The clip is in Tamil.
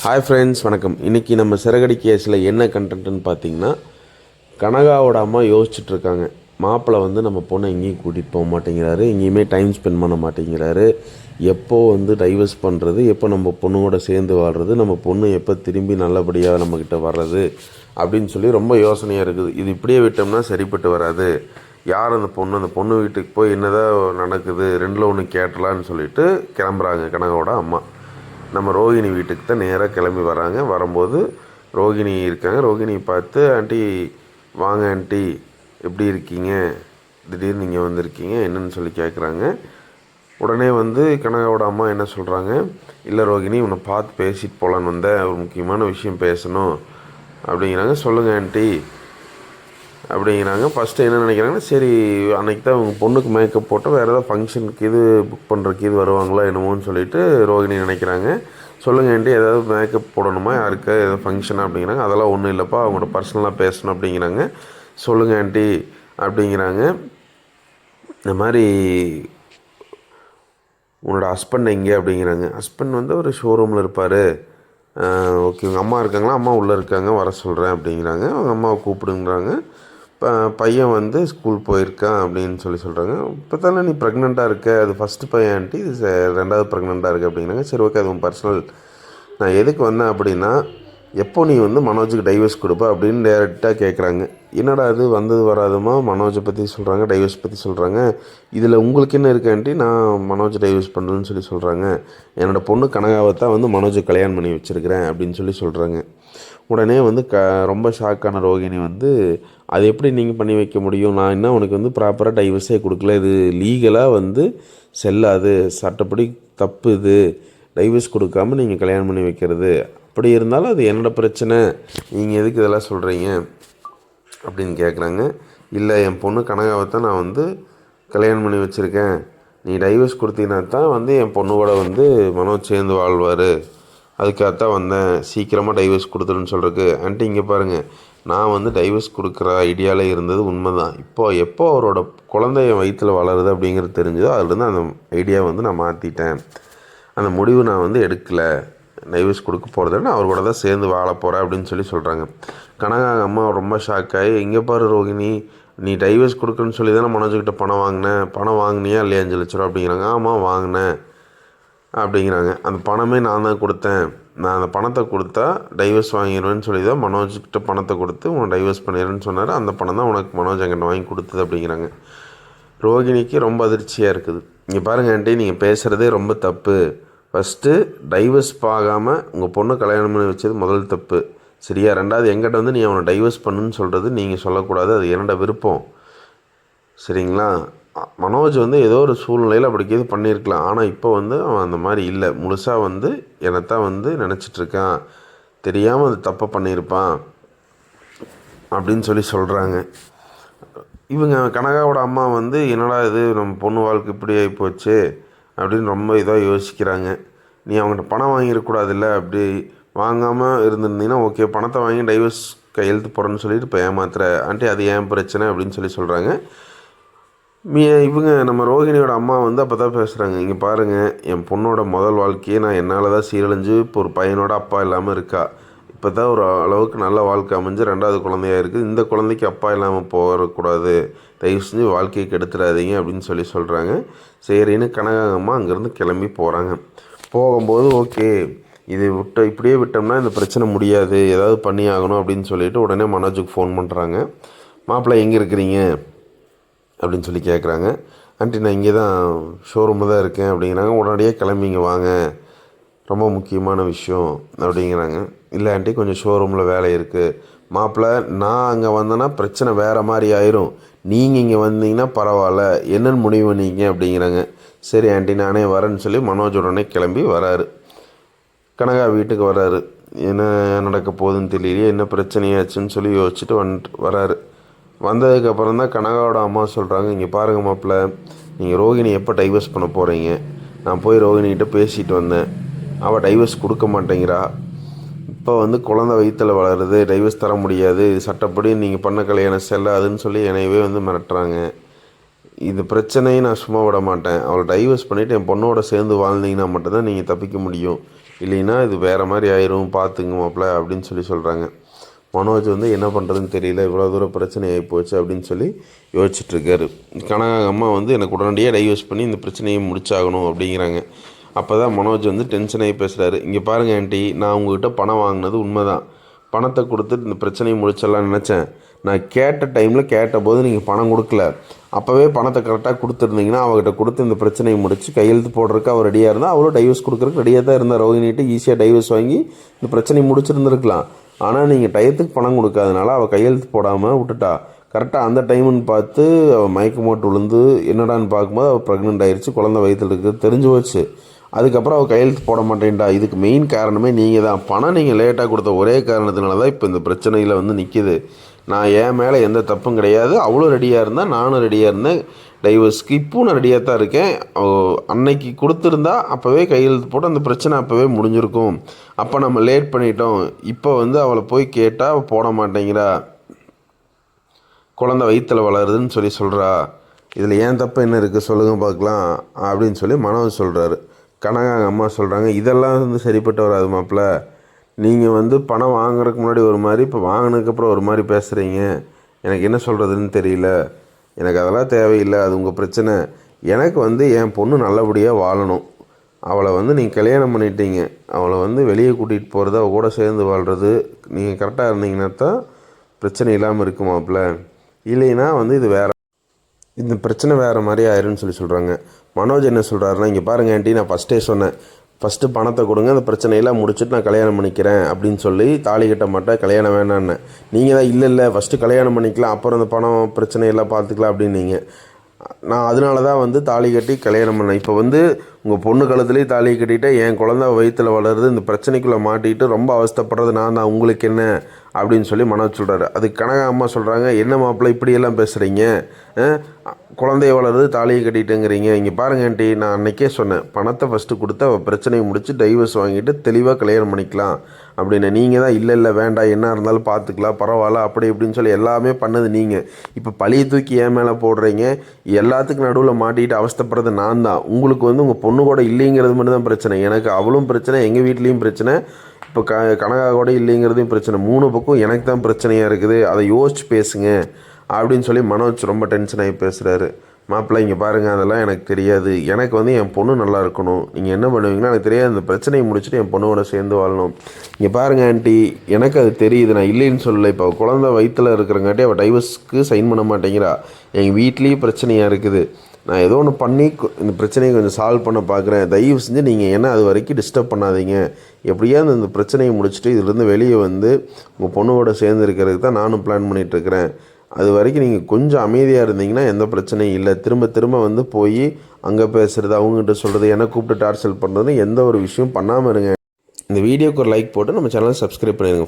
ஹாய் ஃப்ரெண்ட்ஸ், வணக்கம். இன்றைக்கி நம்ம சிறகடி கேஸில் என்ன கண்டென்ட்னு பார்த்தீங்கன்னா, கனகாவோட அம்மா யோசிச்சுட்ருக்காங்க. மாப்பிள்ளை வந்து நம்ம பொண்ணை எங்கேயும் கூட்டிகிட்டு போக மாட்டேங்கிறாரு, எங்கேயுமே டைம் ஸ்பெண்ட் பண்ண மாட்டேங்கிறாரு. எப்போ வந்து டைவர்ஸ் பண்ணுறது, எப்போ நம்ம பொண்ணோட சேர்ந்து வாழ்கிறது, நம்ம பொண்ணு எப்போ திரும்பி நல்லபடியாக நம்மக்கிட்ட வர்றது அப்படின்னு சொல்லி ரொம்ப யோசனையாக இருக்குது. இது இப்படியே விட்டோம்னா சரிப்பட்டு வராது. யார் அந்த பொண்ணு வீட்டுக்கு போய் என்னதான் நடக்குது, ரெண்டில் ஒன்று கேட்டலான்னு சொல்லிட்டு கிளம்புறாங்க கனகாவோட அம்மா. நம்ம ரோகிணி வீட்டுக்கு தான் நேராக கிளம்பி வராங்க. வரும்போது ரோகிணி இருக்காங்க. ரோகிணி பார்த்து, ஆண்டி வாங்க ஆண்டி, எப்படி இருக்கீங்க, திடீர்னு நீங்கள் வந்திருக்கீங்க என்னன்னு சொல்லி கேட்குறாங்க. உடனே வந்து கனகாவோட அம்மா என்ன சொல்கிறாங்க, இல்லை ரோகிணி, உன்னை பார்த்து பேசிட்டு போகலான்னு வந்தேன், ஒரு முக்கியமான விஷயம் பேசணும் அப்படிங்கிறாங்க. சொல்லுங்கள் ஆண்டி அப்படிங்கிறாங்க. ஃபஸ்ட்டு என்ன நினைக்கிறாங்கன்னா, சரி அன்றைக்கி தான் அவங்க பொண்ணுக்கு மேக்கப் போட்டு வேறு ஏதாவது ஃபங்க்ஷனுக்கு இது புக் பண்ணுறக்கு இது வருவாங்களா என்னமோன்னு சொல்லிட்டு ரோகிணி நினைக்கிறாங்க. சொல்லுங்கள் ஆண்டி, ஏதாவது மேக்கப் போடணுமா, யாருக்கு ஏதாவது ஃபங்க்ஷனா அப்படிங்கிறாங்க. அதெல்லாம் ஒன்றும் இல்லைப்பா, அவங்களோட பர்சனலாக பேசணும் அப்படிங்கிறாங்க. சொல்லுங்கள் ஆண்டி அப்படிங்கிறாங்க. இந்த மாதிரி உன்னோட ஹஸ்பண்ட் எங்கே அப்படிங்கிறாங்க. ஹஸ்பண்ட் வந்து ஒரு ஷோரூமில் இருப்பார். ஓகே, உங்கள் அம்மா இருக்காங்களா, அம்மா உள்ளே இருக்காங்க, வர சொல்கிறேன் அப்படிங்கிறாங்க. அவங்க அம்மாவை கூப்பிடுங்கிறாங்க. பையன் வந்து ஸ்கூல் போயிருக்கான் அப்படின்னு சொல்கிறாங்க. இப்போ தானே நீ ப்ரெக்னெண்ட்டாக இருக்க, அது ஃபஸ்ட்டு பையன் ஆண்டி, இது ரெண்டாவது ப்ரெக்னெண்ட்டாக இருக்குது அப்படிங்கிறாங்க. சரி ஓகே, அது உன் பர்சனல். நான் எதுக்கு வந்தேன் அப்படின்னா, எப்போ நீ வந்து மனோஜுக்கு டைவர்ஸ் கொடுப்ப அப்படின்னு டேரெக்டாக கேட்குறாங்க. என்னடா அது வந்தது வராதுமா, மனோஜை பற்றி சொல்கிறாங்க, டைவர்ஸ் பற்றி சொல்கிறாங்க, இதில் உங்களுக்கு என்ன இருக்காண்டி நான் மனோஜை டைவர்ஸ் பண்ணுறேன்னு சொல்கிறாங்க. என்னோடய பொண்ணு கனகாவை தான் வந்து மனோஜை கல்யாணம் பண்ணி வச்சுருக்கிறேன் அப்படின்னு சொல்கிறாங்க. உடனே வந்து ரொம்ப ஷாக்கான ரோகிணி வந்து, அது எப்படி நீங்கள் பண்ணி வைக்க முடியும், நான் என்ன உனக்கு வந்து ப்ராப்பராக டைவர்ஸே கொடுக்கல, இது லீகலாக வந்து செல்லாது, சட்டப்படி தப்பு, இது டைவர்ஸ் கொடுக்காமல் நீங்கள் கல்யாணம் பண்ணி வைக்கிறது, அப்படி இருந்தாலும் அது என்னோடய பிரச்சனை, நீங்கள் எதுக்கு இதெல்லாம் சொல்கிறீங்க அப்படின்னு கேட்குறாங்க. இல்லை, என் பொண்ணு கனகாவை தான் நான் வந்து கல்யாணம் பண்ணி வச்சுருக்கேன், நீ டைவர்ஸ் கொடுத்தீங்கன்னா தான் வந்து என் பொண்ணோட வந்து மனோஜ் சேர்ந்து வாழ்வார், அதுக்காகத்தான் வந்தேன், சீக்கிரமாக டைவர்ஸ் கொடுத்துருன்னு சொல்கிறதுக்கு. ஆண்டி இங்கே பாருங்கள், நான் வந்து டைவர்ஸ் கொடுக்குற ஐடியாவில் இருந்தது உண்மை தான். எப்போ அவரோட குழந்தைய வயிற்றில் வளருது அப்படிங்கிறது தெரிஞ்சதோ அதுலேருந்து அந்த ஐடியாவை வந்து நான் மாற்றிட்டேன், அந்த முடிவு நான் வந்து எடுக்கலை, டைவர்ஸ் கொடுக்க போகிறதுன்னு அவர் கூட தான் சேர்ந்து வாழ போகிறேன் அப்படின்னு சொல்கிறாங்க. கனகா அம்மா ரொம்ப ஷாக்காகி, இங்கே பாரு ரோகிணி, நீ டைவர்ஸ் கொடுக்குன்னு சொல்லி தானே மனோஜ்கிட்ட பணம் வாங்கினியா இல்லையா, 5 லட்ச ரூபா அப்படிங்கிறாங்க. ஆமாம் வாங்கினேன் அப்படிங்கிறாங்க. அந்த பணமே நான் தான் கொடுத்தேன், நான் அந்த பணத்தை கொடுத்தா டைவர்ஸ் வாங்கிடுவேன்னு சொல்லி தான் மனோஜ்கிட்ட பணத்தை கொடுத்து உன்னை டைவர்ஸ் பண்ணிடுறேன்னு சொன்னார், அந்த பணம் தான் உனக்கு மனோஜ் என்கிட்ட வாங்கி கொடுத்தது அப்படிங்கிறாங்க. ரோகிணிக்கு ரொம்ப அதிர்ச்சியாக இருக்குது. இங்கே பாருங்கள் ஆண்டி, நீங்கள் பேசுகிறதே ரொம்ப தப்பு. ஃபஸ்ட்டு டைவர்ஸ் பார்க்காமல் உங்கள் பொண்ணு கல்யாணம் பண்ணி வச்சது முதல் தப்பு, சரியா? ரெண்டாவது, எங்கிட்ட வந்து நீ அவனை டைவர்ஸ் பண்ணுன்னு சொல்கிறது நீங்கள் சொல்லக்கூடாது, அது என்னோட விருப்பம், சரிங்களா? மனோஜ் வந்து ஏதோ ஒரு சூழ்நிலையில் அப்படி இது பண்ணியிருக்கலாம், ஆனால் இப்போ வந்து அவன் அந்த மாதிரி இல்லை, முழுசாக வந்து என்னத்தான் வந்து நினச்சிட்ருக்கான், தெரியாமல் அது தப்பை பண்ணியிருப்பான் அப்படின்னு சொல்கிறாங்க. இவங்க கனகாவோட அம்மா வந்து, என்னடா இது நம்ம பொண்ணு வாழ்க்கை இப்படி ஆகிப்போச்சு அப்படின்னு ரொம்ப இதாக யோசிக்கிறாங்க. நீ அவங்ககிட்ட பணம் வாங்கிடக்கூடாதுல்ல, அப்படி வாங்காமல் இருந்திருந்தீங்கன்னா ஓகே, பணத்தை வாங்கி டைவர்ஸ் கையெழுத்து போகிறேன்னு சொல்லிட்டு இப்போ ஏமாத்துற ஆண்டி, அது ஏன் பிரச்சனை அப்படின்னு சொல்கிறாங்க. இவங்க நம்ம ரோகிணியோட அம்மா வந்து அப்போ தான் பேசுகிறாங்க. இங்கே பாருங்கள், என் பொண்ணோட முதல் வாழ்க்கையே நான் என்னால் தான் சீரழிஞ்சு இப்போ ஒரு பையனோட அப்பா இல்லாமல் இருக்கா, இப்போ தான் ஒரு அளவுக்கு நல்ல வாழ்க்கை அமைஞ்சு 2வது குழந்தையாக இருக்குது, இந்த குழந்தைக்கு அப்பா இல்லாமல் போகக்கூடாது, தயவு செஞ்சு வாழ்க்கையை கெடுத்துடாதீங்க அப்படின்னு சொல்கிறாங்க. சரின்னு கனகாங்கம்மா அங்கேருந்து கிளம்பி போகிறாங்க. போகும்போது ஓகே, இது இப்படியே விட்டோம்னா இந்த பிரச்சனை முடியாது, ஏதாவது பண்ணி ஆகணும் அப்படின்னு சொல்லிட்டு உடனே மனோஜுக்கு ஃபோன் பண்ணுறாங்க. மாப்பிள்ளை எங்கே இருக்கிறீங்க அப்படின்னு கேட்குறாங்க. ஆண்டி நான் இங்கே தான் ஷோரூமில் தான் இருக்கேன் அப்படிங்கிறாங்க. உடனடியாக கிளம்பிங்க வாங்க, ரொம்ப முக்கியமான விஷயம் அப்படிங்கிறாங்க. இல்லை ஆண்டி, கொஞ்சம் ஷோரூமில் வேலை இருக்குது. மாப்பிள்ளை, நான் அங்கே வந்தேன்னா பிரச்சனை வேறு மாதிரி ஆயிரும், நீங்கள் இங்கே வந்தீங்கன்னா பரவாயில்ல, என்னென்னு முடிவு பண்ணிங்க அப்படிங்கிறாங்க. சரி ஆண்டி, நானே வரேன்னு சொல்லி மனோஜ் உடனே கிளம்பி வராரு. கனகா வீட்டுக்கு வராரு. என்ன நடக்க போகுதுன்னு தெரியலையே, என்ன பிரச்சனையாச்சுன்னு சொல்லி யோசிச்சுட்டு வராரு. வந்ததுக்கப்புறம் தான் கனகாவோட அம்மா சொல்கிறாங்க, இங்கே பாருங்கள் மாப்பிள்ளை, நீங்கள் ரோகிணி எப்போ டைவர்ஸ் பண்ண போகிறீங்க, நான் போய் ரோகிணிகிட்ட பேசிட்டு வந்தேன், அவள் டைவர்ஸ் கொடுக்க மாட்டேங்கிறா, இப்போ வந்து குழந்தை வயிற்றில் வளருது, டைவர்ஸ் தர முடியாது, சட்டப்படி நீங்கள் பண்ண கல்யாணம் செல்லாதுன்னு சொல்லி என்னையவே வந்து மிரட்டுறாங்க, இந்த பிரச்சனையை நான் சும்மா விட மாட்டேன், அவளை டைவர்ஸ் பண்ணிவிட்டு என் பொண்ணோட சேர்ந்து வாழ்ந்தீங்கன்னா மட்டும்தான் நீங்கள் தப்பிக்க முடியும், இல்லைன்னா இது வேறு மாதிரி ஆயிரும், பார்த்துங்க மாப்பிள்ள அப்படின்னு சொல்கிறாங்க. மனோஜ் வந்து என்ன பண்ணுறதுன்னு தெரியல, இவ்வளோ தூரம் பிரச்சனை ஆகி போச்சு அப்படின்னு சொல்லி யோசிச்சுட்ருக்காரு. கனகா அம்மா வந்து எனக்கு உடனடியாக டைவர்ஸ் பண்ணி இந்த பிரச்சனையை முடிச்சாகணும் அப்படிங்கிறாங்க. அப்போ தான் மனோஜ் வந்து டென்ஷன் ஆகி பேசுகிறாரு. இங்கே பாருங்கள் ஆண்டி, நான் உங்கள்கிட்ட பணம் வாங்கினது உண்மை தான். பணத்தை கொடுத்துட்டு இந்த பிரச்சனையை முடிச்சிடலான்னு நினச்சேன். நான் கேட்ட டைமில் கேட்டபோது நீங்கள் பணம் கொடுக்கல. அப்போவே பணத்தை கரெக்டாக கொடுத்துருந்தீங்கன்னா அவர்கிட்ட கொடுத்து இந்த பிரச்சனையை முடிச்சு கையெழுத்து போடுறதுக்கு அவர் ரெடியாக இருந்தால், அவரும் டைவர்ஸ் கொடுக்குறதுக்கு ரெடியாக தான் இருந்தார். ரோஹினிகிட்ட ஈஸியாக டைவர்ஸ் வாங்கி இந்த பிரச்சனையை முடிச்சிருந்துருக்கலாம். ஆனால் நீங்கள் டயத்துக்கு பணம் கொடுக்காதனால அவள் கையெழுத்து போடாமல் விட்டுட்டா. கரெக்டாக அந்த டைமுன்னு பார்த்து அவள் மயக்கம் போட்டு விழுந்து என்னடான்னு பார்க்கும்போது அவள் ப்ரெக்னென்ட் ஆகிடுச்சு, குழந்தை வயிற்றுல இருக்குது தெரிஞ்சு போச்சு. அதுக்கப்புறம் அவள் கையெழுத்து போட மாட்டேன்டா. இதுக்கு மெயின் காரணமே நீங்கள் தான். பணம் நீங்கள் லேட்டாக கொடுத்த ஒரே காரணத்தினால தான் இப்போ இந்த பிரச்சனையில் வந்து நிற்கிது. நான் என் மேலே எந்த தப்பும் கிடையாது. அவ்வளோ ரெடியாக இருந்தேன், நானும் ரெடியாக இருந்தேன் டைவர்ஸ்க்கு. இப்போவும் நான் ரெடியாக தான் இருக்கேன். அன்னைக்கு கொடுத்துருந்தா அப்போவே கையெழுத்து போட்டு அந்த பிரச்சனை அப்போவே முடிஞ்சிருக்கும். அப்போ நம்ம லேட் பண்ணிட்டோம். இப்போ வந்து அவளை போய் கேட்டால் போட மாட்டேங்கிறா, குழந்தை வயிற்றில் வளருதுன்னு சொல்கிறா. இதில் ஏன் தப்பு என்ன இருக்குது சொல்லுங்கள் பார்க்கலாம் அப்படின்னு சொல்லி மனோஜ் சொல்கிறாரு. கனகா அம்மா சொல்கிறாங்க, இதெல்லாம் வந்து சரிப்பட்டு வராது மாப்பிள்ள. நீங்கள் வந்து பணம் வாங்குறதுக்கு முன்னாடி ஒரு மாதிரி, இப்போ வாங்கினதுக்கப்புறம் ஒரு மாதிரி பேசுகிறீங்க. எனக்கு என்ன சொல்கிறதுன்னு தெரியல. எனக்கு அதெல்லாம் தேவையில்லை, அது உங்கள் பிரச்சனை. எனக்கு வந்து என் பொண்ணு நல்லபடியாக வாழணும். அவளை வந்து நீங்கள் கல்யாணம் பண்ணிட்டீங்க. அவளை வந்து வெளியே கூட்டிகிட்டு போகிறது, அவள் கூட சேர்ந்து வாழ்கிறது நீங்கள் கரெக்டாக இருந்தீங்கன்னா தான் பிரச்சனை இல்லாமல் இருக்கும் மாப்பிள்ள. இல்லைன்னா வந்து இது வேறு, இந்த பிரச்சனை வேறு மாதிரி ஆயிருன்னு சொல்கிறாங்க. மனோஜ் என்ன சொல்கிறாருன்னா, இங்கே பாருங்கள் ஆண்டி, நான் ஃபஸ்ட்டே சொன்னேன், ஃபஸ்ட்டு பணத்தை கொடுங்க, அந்த பிரச்சனையெல்லாம் முடிச்சுட்டு நான் கல்யாணம் பண்ணிக்கிறேன் அப்படின்னு சொல்லி தாலி கட்ட மாட்டேன், கல்யாணம் வேணான்னு. நீங்கள் தான் இல்லை ஃபஸ்ட்டு கல்யாணம் பண்ணிக்கலாம், அப்புறம் அந்த பணம் பிரச்சனையெல்லாம் பார்த்துக்கலாம் அப்படின்னீங்க. நான் அதனால தான் வந்து தாலி கட்டி கல்யாணம் பண்ணேன். இப்போ வந்து உங்கள் பொண்ணு கழுத்துலேயே தாலி கட்டிட்டு என் குழந்தை வயிற்றில் வளருது, இந்த பிரச்சனைக்குள்ளே மாட்டிக்கிட்டு ரொம்ப அவஸ்தைப்படுறது நான் தான், உங்களுக்கு என்ன அப்படின்னு சொல்லி மனோஜ் சொல்கிறாரு. அதுக்கு கனகா அம்மா சொல்கிறாங்க, என்ன மாப்பிள்ளை இப்படியெல்லாம் பேசுகிறீங்க, குழந்தைய வளருது தாலியை கட்டிட்டுங்கிறீங்க. இங்கே பாருங்க ஆண்டி, நான் அன்றைக்கே சொன்னேன், பணத்தை ஃபஸ்ட்டு கொடுத்து அவள் பிரச்சனையை முடித்து டைவர்ஸ் வாங்கிட்டு தெளிவாக கல்யாணம் பண்ணிக்கலாம் அப்படின்னு. நீங்கள் தான் இல்லை வேண்டாம், என்ன இருந்தாலும் பார்த்துக்கலாம், பரவாயில்ல அப்படி இப்படின்னு சொல்லி எல்லாமே பண்ணது நீங்கள். இப்போ பழியை தூக்கி ஏன் மேலே போடுறீங்க. எல்லாத்துக்கும் நடுவில் மாட்டிக்கிட்டு அவஸ்தைப்படுறது நான் தான். உங்களுக்கு வந்து உங்கள் பொண்ணு கூட இல்லைங்கிறது மட்டும் தான் பிரச்சனை. எனக்கு அவளும் பிரச்சனை, எங்கள் வீட்லேயும் பிரச்சனை, இப்போ கனகா கூட இல்லைங்கிறதையும் பிரச்சனை. 3 பக்கம் எனக்கு தான் பிரச்சனையாக இருக்குது. அதை யோசிச்சு பேசுங்க அப்படின்னு சொல்லி மனோஜ் ரொம்ப டென்ஷன் ஆகி பேசுகிறாரு. மாப்பிள்ளை இங்கே பாருங்கள், அதெல்லாம் எனக்கு தெரியாது. எனக்கு வந்து என் பொண்ணு நல்லா இருக்கணும். நீங்கள் என்ன பண்ணுவீங்கன்னா எனக்கு தெரியாது. அந்த பிரச்சனையை முடிச்சுட்டு என் பொண்ணோட சேர்ந்து வாழணும். இங்கே பாருங்கள் ஆண்டி, எனக்கு அது தெரியுது, நான் இல்லைன்னு சொல்லலை. இப்போ குழந்தை வயிற்றில் இருக்கிறங்காட்டி அவள் டைவர்ஸ்க்கு சைன் பண்ண மாட்டேங்கிறா. எங்கள் வீட்லேயும் பிரச்சனையாக இருக்குது. நான் ஏதோ ஒன்று பண்ணி இந்த பிரச்சனையை கொஞ்சம் சால்வ் பண்ண பார்க்குறேன். தயவு செஞ்சு நீங்கள் என்ன அது வரைக்கும் டிஸ்டர்ப் பண்ணாதீங்க. எப்படியாவது இந்த பிரச்சனையை முடிச்சுட்டு இதிலேருந்து வெளியே வந்து உங்கள் பொண்ணோட சேர்ந்து இருக்கிறதுக்கு தான் நானும் பிளான் பண்ணிகிட்ருக்கிறேன். அது வரைக்கும் நீங்கள் கொஞ்சம் அமைதியாக இருந்தீங்கன்னா எந்த பிரச்சனையும் இல்லை. திரும்ப திரும்ப வந்து போய் அங்கே பேசுகிறது, அவங்ககிட்ட சொல்கிறது, என்னை கூப்பிட்டு டார்ச்சல் பண்ணுறது, எந்த ஒரு விஷயம் பண்ணாமல் இருங்க. இந்த வீடியோக்கு ஒரு லைக் போட்டு நம்ம சேனலை சப்ஸ்கிரைப் பண்ணிடுங்க.